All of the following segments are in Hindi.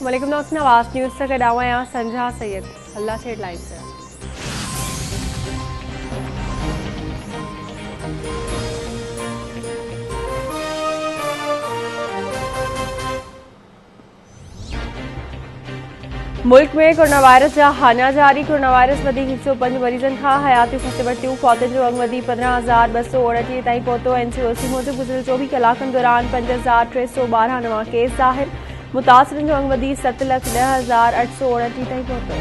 वालेकुम नाज़रीन, आवाज़ न्यूज़ से गॾावां आहियां संजा सैयद। हल्ला से हेडलाइंस है। मुल्क में कोरोना वायरस जा हाना जारी। कोरोना वायरस वधी 105 मरीजन खां हयातियूं खसे वरितियूं। फौतनि जो अंग वधी 15,229 ताईं पहुतो। एनसीओसी मूजिब गुज़िरियल 24 कलाकनि दौरान 5,312 नवां केस ज़ाहिर। मुतासिरनि जो अंग वधी 7,10,829 ताईं पहुतो।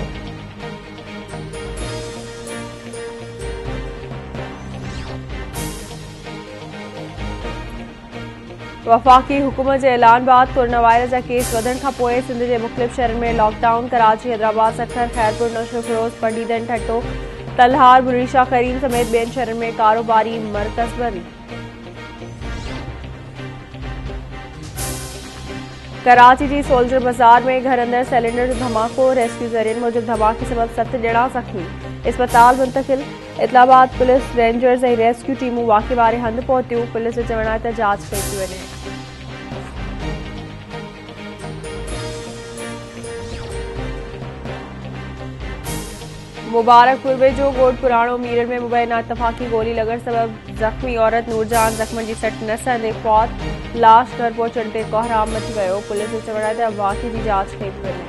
वफ़ाक़ी हुकूमत जे ऐलान बाद कोरोना वायरस जा केस वधण खां पोइ सिंध जे मुख़्तलिफ़ शहरनि में लॉकडाउन। कराची, हैदराबाद, सखर, खैरपुर, नौशो, फिरोज, पढ़ीदन, ठट्टो, तलहार, बुरीशा, करीम समेत ॿियनि शहरनि में कारोबारी मरकज़ बंद। कराची जी सोल्जर बाज़ार में घर अंदर सिलेंडर जो धमाको। रेस्क्यू ज़रियनि मूजिब धमाके सबब 7 ॼणा ज़ख़्मी, इस्पताल मुंतक़िल। इतलाबाद पुलिस, रेंजर्स ऐं रेस्क्यू टीमूं वाक़े वारे हंधि पहुतियूं। पुलिस जो चवणु आहे त जांच कई थी वञे। मुबारकपुर में जो ॻोठ पुराणो मीरर में मुबैना इतफ़ाक़ी गोली लॻण सबब ज़ख़्मी औरत नूरजान ज़ख़्मनि जी सट न सहंदे फौत। लाश घर पहुचण ते कोहराम मची वियो। पुलिस जो चवणु आहे त वाक़े जी जांच कई थी वञे।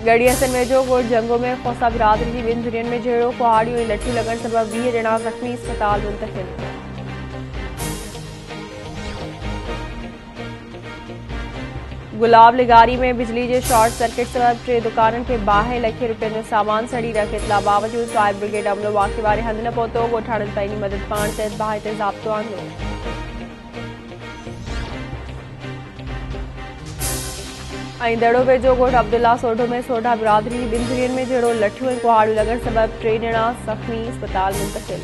गड़ियसन वेझो ॻोठ जंगो में खोसा बिरादरी जी 2 धुरियुनि में जहिड़ो कुहाड़ियूं ऐं लठियूं लॻण सबब 20 ॼणा ज़ख़्मी, इस्पताल मुंतक़िल। गुलाब लिगारी में बिजली जे शॉर्ट सर्किट सबब 3 दुकाननि खे बाहि लखे रुपयनि जो सामान सड़ी रख। इतला बावजूद फायर ब्रिगेड अमलो वाक़े वारे हंधि न पहुतो। ॻोठाणनि पंहिंजी मदद पाण तहत बाहि ते ज़ाब्तो आंदो। ऐं दड़ो वेझो ॻोठ अब्दुल्ला सोढो में सोढा बिरादरी जी 2 धुरियुनि में जहिड़ो लठियूं ऐं कुहाड़ियूं लॻण सबब 3 ॼणा ज़ख़्मी, इस्पताल मुंतक़िल।